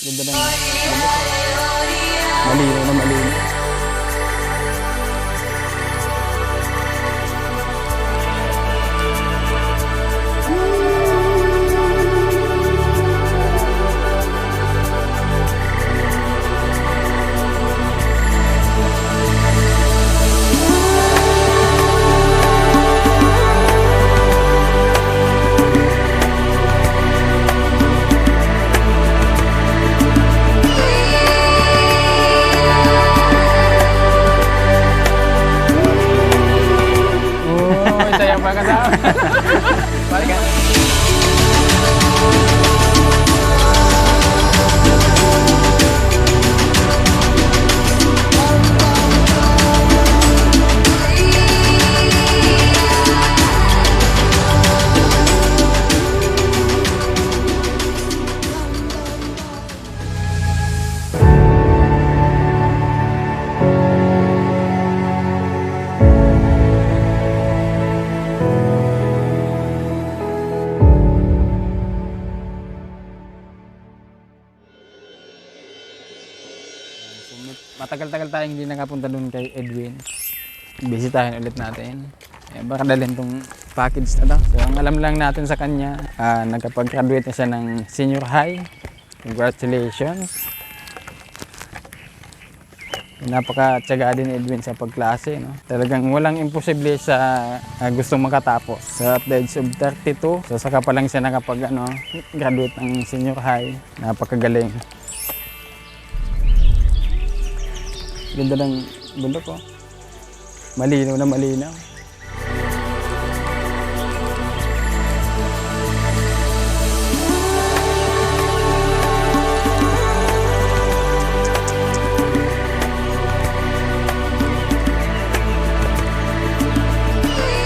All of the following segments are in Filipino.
Ganda ng ganda. Malinaw na malinaw. Saya pa kasama. Balik. Matagal-tagal tayong hindi nakapunta doon kay Edwin. Bisitahin ulit natin. Baka dalhin tong package na to. So ang alam lang natin sa kanya, nagkapag-graduate na siya ng senior high. Congratulations. Napaka-tiyaga din ni Edwin sa pagklase. No? Talagang walang imposible sa gustong makatapos. So at the age of 32, so saka pa lang siya nakapag-graduate ng senior high. Napakagaling. Ganda ng bundok ko. Malinaw na malinaw.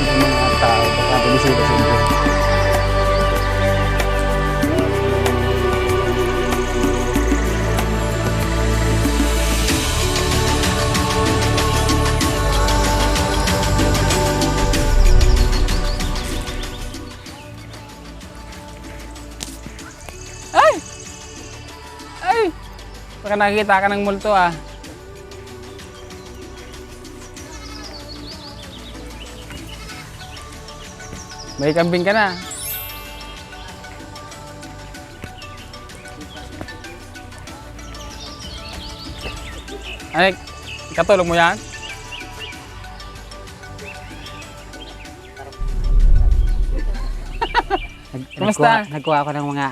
Yung mga tao, baka bisita sa inyo. Baka nakikita ka ng multo ah. May kambing ka na. Ay, katulog mo yan? Kumusta? Nagkuha ako ng mga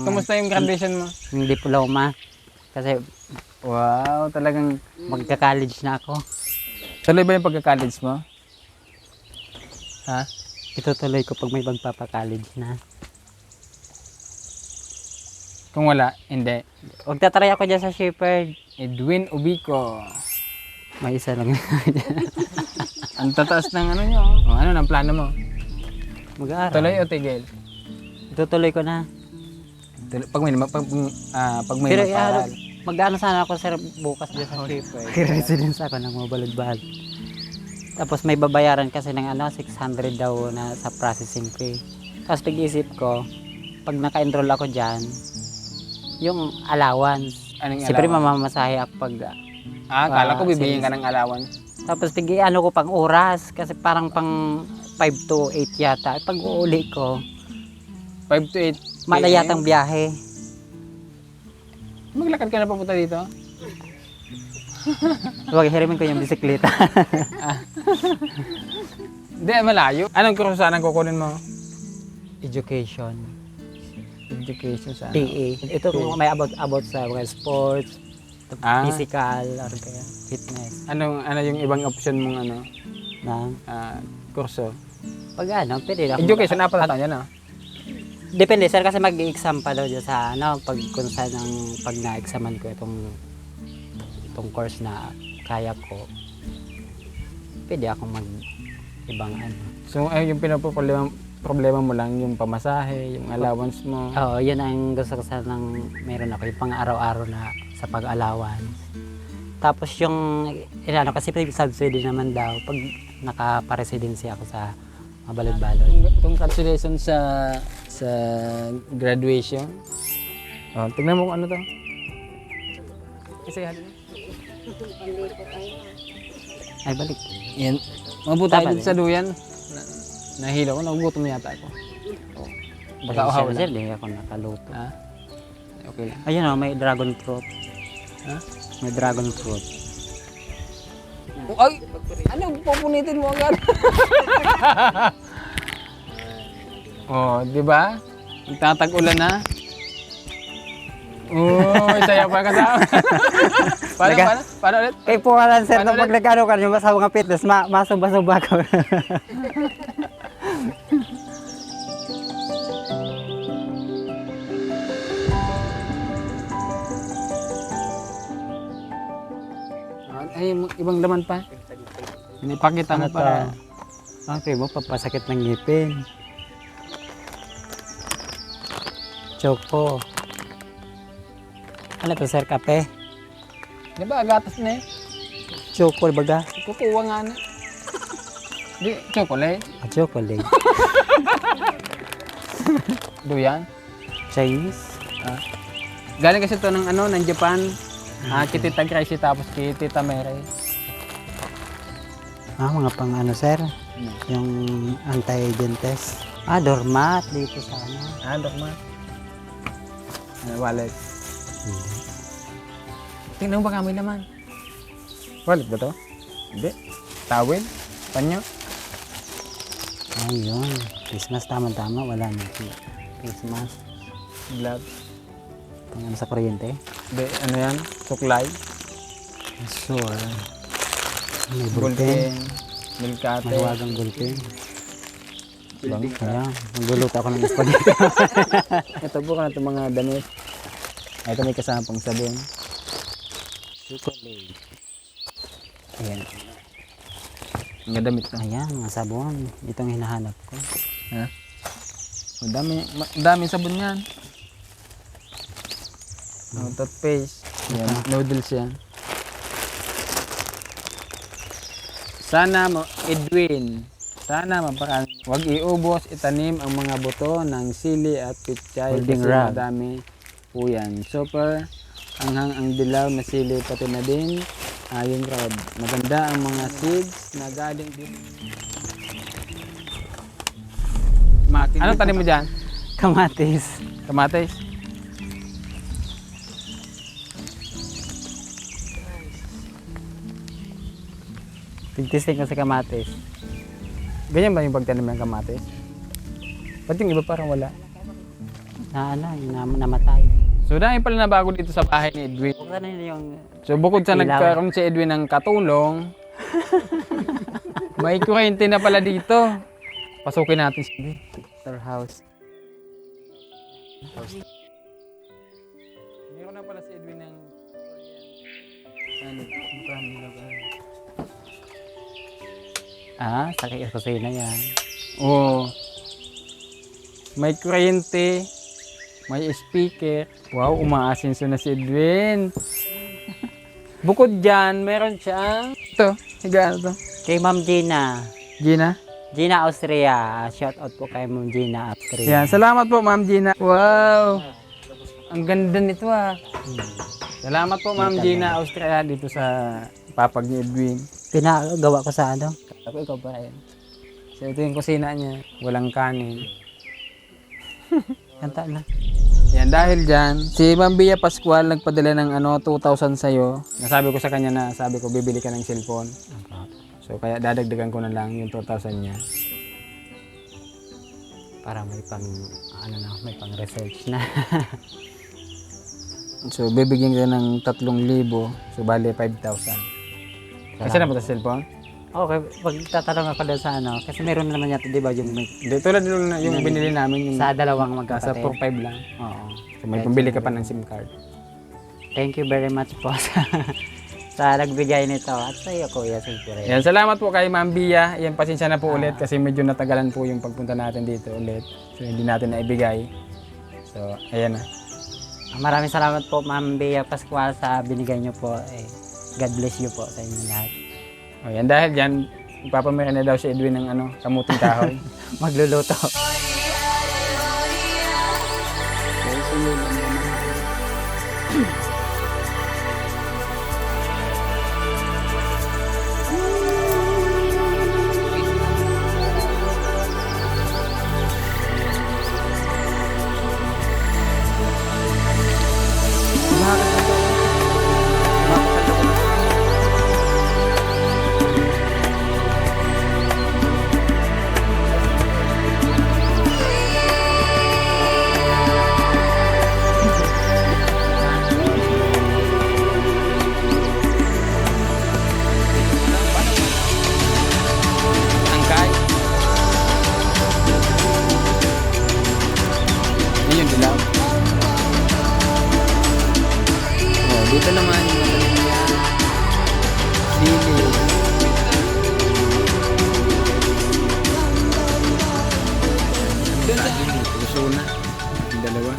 Kumusta yung graduation mo? Yung diploma. Kasi Wow, talagang magka-college na ako. tuloy ba yung pagka-college mo? Ha? Itutuloy ko pag may magpapa-college na. Kung wala, hindi. Magtatry ako dyan sa Shepherd. Edwin Ubico. May isa lang. Ang tataas ng ano nyo. O, ano ng plano mo? Mag-aaral. Tuloy o tigil? Itutuloy ko na. Pag may Pero magparal. mag-ano sana ako sir bukas dyan sa Shepherd. Residence ako ng Mabaludbal. Tapos may babayaran kasi ng 600 daw na sa processing fee. Tapos pag-isip ko, pag naka-enroll ako dyan, yung allowance. Anong Siyempre allowance? mamamasahe ako pag... Kala ko bibigyan ka ng allowance. Tapos ano ko pang oras kasi parang pang 5 to 8 yata. Pag uuli ko, 5 to 8 malayatang biyahe. Maglakad ka na papunta dito? Huwag hirimin ko yung bisikleta. Hindi, malayo. Anong kurso ang kukunin mo? Education. Education sa PA. Ito may about sa mga sports, physical, or kaya fitness. Ano yung ibang option mong Na, kurso? pag pwede na. Education, apat na taon yan Depende sir kasi mag-exam pa daw dyan sa pag kung saan pag na-examan ko itong course na kaya ko. Pwede akong ibang So yung problema mo lang yung pamasahe, yung allowance mo. Oo, yun ang gusto ko sanang meron ako, yung pang-araw-araw na sa pag-allowance. Tapos yung, kasi subsidy naman daw pag naka-residency ako sa Mabalud-Balod. Congratulations sa graduation. Tingnan mo kung ano to. Isa halin. Ay, balik. Yan. Mabuti tayo Tama dito sa duyan. Nahilo ko, nagugutom yata ako. Baka Ay, uhaw sir, lang. di ako nakaluto. Ha? Okay lang. Ayun oh, may dragon fruit. Ha? May dragon fruit. Oh, ay! Ano? Pupunitin mo agad. Oh, di ba? Magtatag-ulan na. Oh, saya pa kasama. Paano ulit? Kay po ka lang, sir, Paano na pag nag-ano ka nyo, sa mga fitness, masumba-sumba ka. Ay, ibang laman pa. Pinipakita mo para. Ang mo, papasakit ng ngipin. Choco. Ano to, sir, kape? Di ba, gatas na eh. Choco, baga? Kukuha nga na. Di, chocolate. Chocolate. Duyan. Chinese. Galing kasi to ng ano, ng Japan. Kay Tita Gracie tapos kay Tita Mary. Mga pang ano, sir? Yung anti-dentes. Doormat dito sa ano. Dok ma. Wallet. Tingnan mo baka may laman. Wallet ba to? Hindi. Tawid? Panyo? Ayun. Christmas, tama-tama. Wala na. Christmas. Glove? Pang ano sa kuryente. Hindi, ano yan? Suklay? Sure. May Ballpen? bulpen. Milkate? Mahiwagang bulpen. Bang? Kaya, magluluto ako ng spaghetti. Ito po ka na itong mga damit. Ito may kasama pang sabon. Chocolate. Ayan. Mga damit na. Ayan, mga sabon. Itong hinahanap ko. Ha? O, dami sabon yan. Toothpaste. Yan, noodles yan. Sana mo, Edwin, sana maparaan. Huwag iubos, itanim ang mga buto ng sili at pichay Holding kasi rag. madami po yan. Super, anghang ang dilaw na sili pati na din yung rod. Maganda ang mga seeds na galing dito. Anong tanim mo dyan? Kamatis. Kamatis? Tigtisting ko sa kamatis. Ganyan ba yung pagtanim ng kamatis? Ba't yung iba parang wala? Namatay. So dahil pala na bago dito sa bahay ni Edwin. Buksan na yung So bukod sa Ilaw. nagkaroon si Edwin ng katulong, may kuryente na pala dito. Pasukin natin si Edwin. storehouse. Meron na pala si Edwin ng Sa kusina yan. Oh. May kuryente, may speaker. Wow, umaasinso na si Edwin. Bukod dyan, meron siyang ito, higaan to. Kay Ma'am Gina. Gina? Gina Austria. Shout out po kay Ma'am Gina Austria. Yan, salamat po Ma'am Gina. Wow! Ang ganda nito ah. Salamat po Ma'am Gina Austria dito sa papag ni Edwin. Pinagawa ko sa ano? Ako ikaw pa rin. So ito yung kusina niya. Walang kanin. Kanta na. Yan, dahil dyan, si Ma'am Bia Pascual nagpadala ng 2,000 sa'yo. Nasabi ko sa kanya na sabi ko bibili ka ng cellphone. So kaya dadagdagan ko na lang yung 2,000 niya. Para may pang, may pang research na. So bibigyan ka ng 3,000. So bali 5,000. Kasi na ba ito cellphone? Okay, pag tatanong ako doon sa kasi meron na naman yata, di ba, yung Hindi, tulad yung binili namin yung sa dalawang nasa magkapatid. 4,500 lang. Oo. So may pambili ka pa ng SIM card. Thank you very much po sa nagbigay nito. At sa iyo, Kuya, siyempre. Yan, salamat po kay Ma'am Bia. Yan, pasensya na po ulit kasi medyo natagalan po yung pagpunta natin dito ulit. So hindi natin naibigay. So ayan na. Maraming salamat po, Ma'am Bea Pascual, sa binigay niyo po. God bless you po sa inyo lahat. O yan, dahil dyan, ipapamira na daw si Edwin ng kamuting kahoy. Magluluto. Ito naman yung matalim niya. Sili. Puso na. Yung dalawa.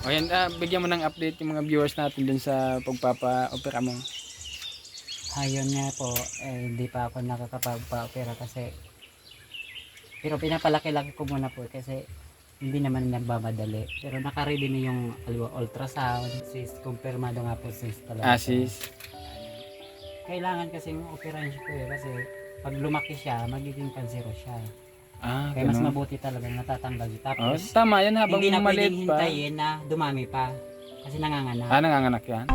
O yan, bigyan mo ng update yung mga viewers natin dun sa pagpapa-opera mo. Ayun nga po, hindi pa ako nakakapagpa-opera kasi pero pinapalaki-laki ko muna po kasi hindi naman nagmamadali. Pero nakaready na yung ultrasound, sis, kumpirmado nga po sis talaga. Sis. Kailangan kasi yung operahan siya po kasi pag lumaki siya, magiging kansero siya. Kaya mas ganun. mabuti talaga natatanggal. Oh, Tapos tama yan habang hindi na maliit pwedeng pa. hintayin na dumami pa kasi nanganganak. Nanganganak yan.